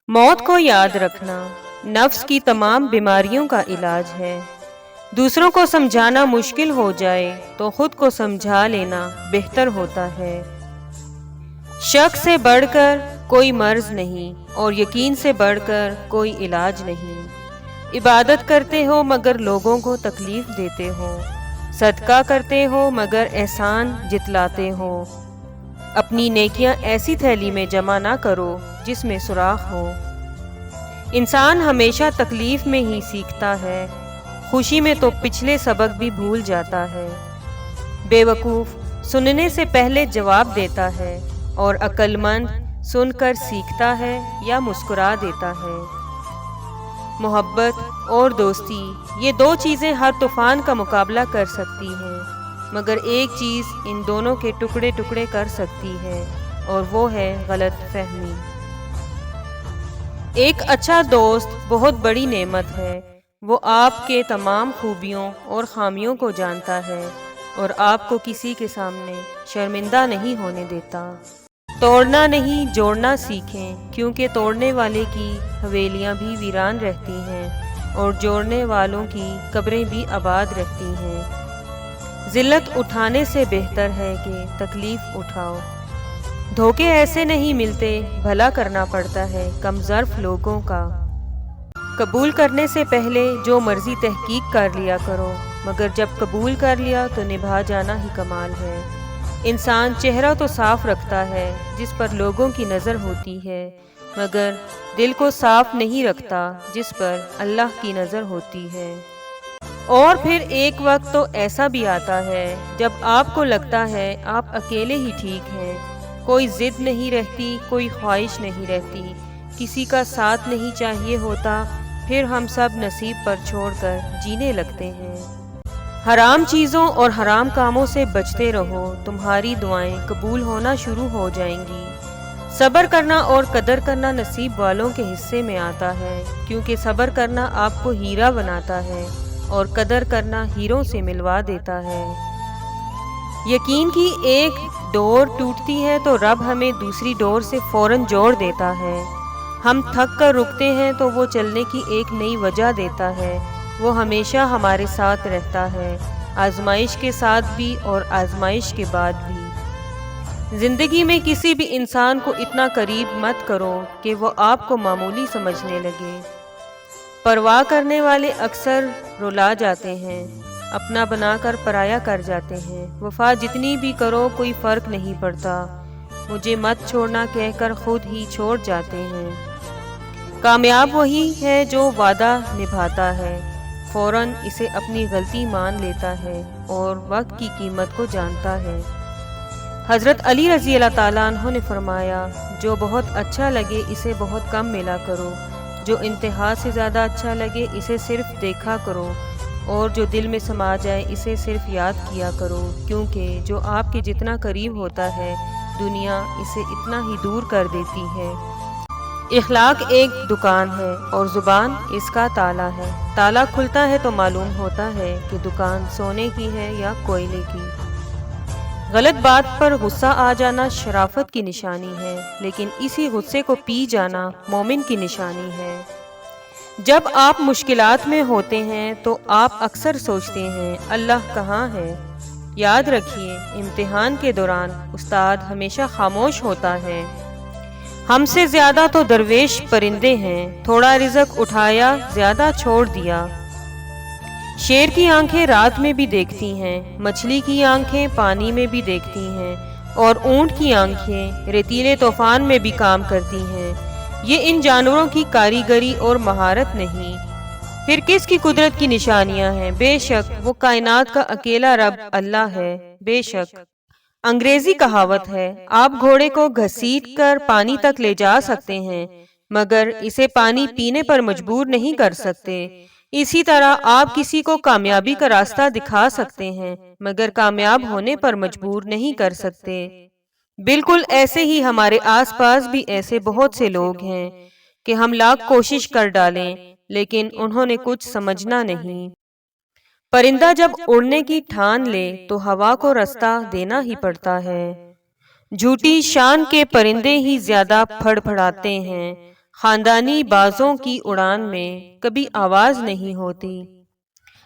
موت کو یاد رکھنا نفس کی تمام بیماریوں کا علاج ہے۔ دوسروں کو سمجھانا مشکل ہو جائے تو خود کو سمجھا لینا بہتر ہوتا ہے۔ شک سے بڑھ کر کوئی مرض نہیں اور یقین سے بڑھ کر کوئی علاج نہیں۔ عبادت کرتے ہو مگر لوگوں کو تکلیف دیتے ہو، صدقہ کرتے ہو مگر احسان جتلاتے ہو۔ اپنی نیکیاں ایسی تھیلی میں جمع نہ کرو جس میں سوراخ ہو۔ انسان ہمیشہ تکلیف میں ہی سیکھتا ہے، خوشی میں تو پچھلے سبق بھی بھول جاتا ہے۔ بے وقوف سننے سے پہلے جواب دیتا ہے اور عقل مند سن کر سیکھتا ہے یا مسکرا دیتا ہے۔ محبت اور دوستی یہ دو چیزیں ہر طوفان کا مقابلہ کر سکتی ہیں، مگر ایک چیز ان دونوں کے ٹکڑے ٹکڑے کر سکتی ہے اور وہ ہے غلط فہمی۔ ایک اچھا دوست بہت بڑی نعمت ہے۔ وہ آپ کے تمام خوبیوں اور خامیوں کو جانتا ہے اور آپ کو کسی کے سامنے شرمندہ نہیں ہونے دیتا۔ توڑنا نہیں جوڑنا سیکھیں، کیونکہ توڑنے والے کی حویلیاں بھی ویران رہتی ہیں اور جوڑنے والوں کی قبریں بھی آباد رہتی ہیں۔ ذلت اٹھانے سے بہتر ہے کہ تکلیف اٹھاؤ۔ دھوکے ایسے نہیں ملتے، بھلا کرنا پڑتا ہے کم ظرف لوگوں کا۔ قبول کرنے سے پہلے جو مرضی تحقیق کر لیا کرو، مگر جب قبول کر لیا تو نبھا جانا ہی کمال ہے۔ انسان چہرہ تو صاف رکھتا ہے جس پر لوگوں کی نظر ہوتی ہے، مگر دل کو صاف نہیں رکھتا جس پر اللہ کی نظر ہوتی ہے۔ اور پھر ایک وقت تو ایسا بھی آتا ہے جب آپ کو لگتا ہے آپ اکیلے ہی ٹھیک ہیں، کوئی ضد نہیں رہتی، کوئی خواہش نہیں رہتی، کسی کا ساتھ نہیں چاہیے ہوتا، پھر ہم سب نصیب پر چھوڑ کر جینے لگتے ہیں۔ حرام چیزوں اور حرام کاموں سے بچتے رہو، تمہاری دعائیں قبول ہونا شروع ہو جائیں گی۔ صبر کرنا اور قدر کرنا نصیب والوں کے حصے میں آتا ہے، کیونکہ صبر کرنا آپ کو ہیرا بناتا ہے اور قدر کرنا ہیروں سے ملوا دیتا ہے۔ یقین کی ایک ڈور ٹوٹتی ہے تو رب ہمیں دوسری ڈور سے فوراً جوڑ دیتا ہے۔ ہم تھک کر رکتے ہیں تو وہ چلنے کی ایک نئی وجہ دیتا ہے۔ وہ ہمیشہ ہمارے ساتھ رہتا ہے، آزمائش کے ساتھ بھی اور آزمائش کے بعد بھی۔ زندگی میں کسی بھی انسان کو اتنا قریب مت کرو کہ وہ آپ کو معمولی سمجھنے لگے۔ پرواہ کرنے والے اکثر رلا جاتے ہیں، اپنا بنا کر پرایا کر جاتے ہیں۔ وفا جتنی بھی کرو کوئی فرق نہیں پڑتا، مجھے مت چھوڑنا کہہ کر خود ہی چھوڑ جاتے ہیں۔ کامیاب وہی ہے جو وعدہ نبھاتا ہے، فوراً اسے اپنی غلطی مان لیتا ہے اور وقت کی قیمت کو جانتا ہے۔ حضرت علی رضی اللہ تعالیٰ عنہ نے فرمایا، جو بہت اچھا لگے اسے بہت کم ملا کرو، جو انتہا سے زیادہ اچھا لگے اسے صرف دیکھا کرو، اور جو دل میں سما جائے اسے صرف یاد کیا کرو، کیونکہ جو آپ کے جتنا قریب ہوتا ہے دنیا اسے اتنا ہی دور کر دیتی ہے۔ اخلاق ایک دکان ہے اور زبان اس کا تالا ہے۔ تالا کھلتا ہے تو معلوم ہوتا ہے کہ دکان سونے کی ہے یا کوئلے کی۔ غلط بات پر غصہ آ جانا شرافت کی نشانی ہے، لیکن اسی غصے کو پی جانا مومن کی نشانی ہے۔ جب آپ مشکلات میں ہوتے ہیں تو آپ اکثر سوچتے ہیں اللہ کہاں ہے؟ یاد رکھیے، امتحان کے دوران استاد ہمیشہ خاموش ہوتا ہے۔ ہم سے زیادہ تو درویش پرندے ہیں، تھوڑا رزق اٹھایا زیادہ چھوڑ دیا۔ شیر کی آنکھیں رات میں بھی دیکھتی ہیں، مچھلی کی آنکھیں پانی میں بھی دیکھتی ہیں، اور اونٹ کی آنکھیں ریتیلے طوفان میں بھی کام کرتی ہیں۔ یہ ان جانوروں کی کاریگری اور مہارت نہیں، پھر کس کی قدرت کی نشانیاں ہیں؟ بے شک وہ کائنات کا اکیلا رب اللہ ہے۔ بے شک انگریزی کہاوت ہے، آپ گھوڑے کو گھسیٹ کر پانی تک لے جا سکتے ہیں، مگر اسے پانی پینے پر مجبور نہیں کر سکتے۔ اسی طرح آپ کسی کو کامیابی کا راستہ دکھا سکتے ہیں، مگر کامیاب ہونے پر مجبور نہیں کر سکتے۔ بالکل ایسے ہی ہمارے آس پاس بھی ایسے بہت سے لوگ ہیں کہ ہم لاکھ کوشش کر ڈالیں لیکن انہوں نے کچھ سمجھنا نہیں۔ پرندہ جب اڑنے کی ٹھان لے تو ہوا کو رستہ دینا ہی پڑتا ہے۔ جھوٹی شان کے پرندے ہی زیادہ پھڑ پھڑاتے ہیں، خاندانی بازوں کی اڑان میں کبھی آواز نہیں ہوتی۔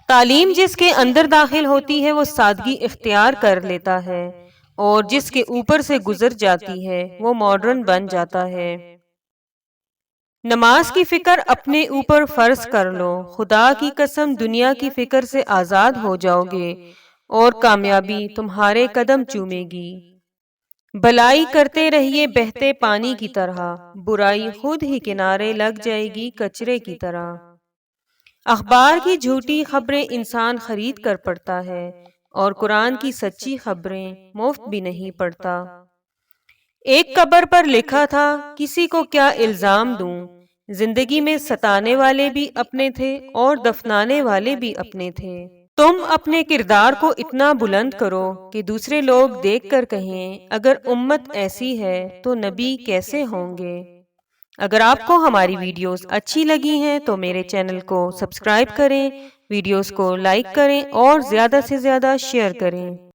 تعلیم جس کے اندر داخل ہوتی ہے وہ سادگی اختیار کر لیتا ہے، اور جس کے اوپر سے گزر جاتی ہے وہ ماڈرن بن جاتا ہے۔ نماز کی فکر اپنے اوپر فرض کر لو، خدا کی قسم دنیا کی فکر سے آزاد ہو جاؤ گے اور کامیابی تمہارے قدم چومے گی۔ بھلائی کرتے رہیے بہتے پانی کی طرح، برائی خود ہی کنارے لگ جائے گی کچرے کی طرح۔ اخبار کی جھوٹی خبریں انسان خرید کر پڑھتا ہے، اور قرآن کی سچی خبریں مفت بھی نہیں پڑھتا۔ ایک قبر پر لکھا تھا، کسی کو کیا الزام دوں، زندگی میں ستانے والے بھی اپنے تھے اور دفنانے والے بھی اپنے تھے۔ تم اپنے کردار کو اتنا بلند کرو کہ دوسرے لوگ دیکھ کر کہیں اگر امت ایسی ہے تو نبی کیسے ہوں گے۔ اگر آپ کو ہماری ویڈیوز اچھی لگی ہیں تو میرے چینل کو سبسکرائب کریں، ویڈیوز کو لائک کریں اور زیادہ سے زیادہ شیئر کریں۔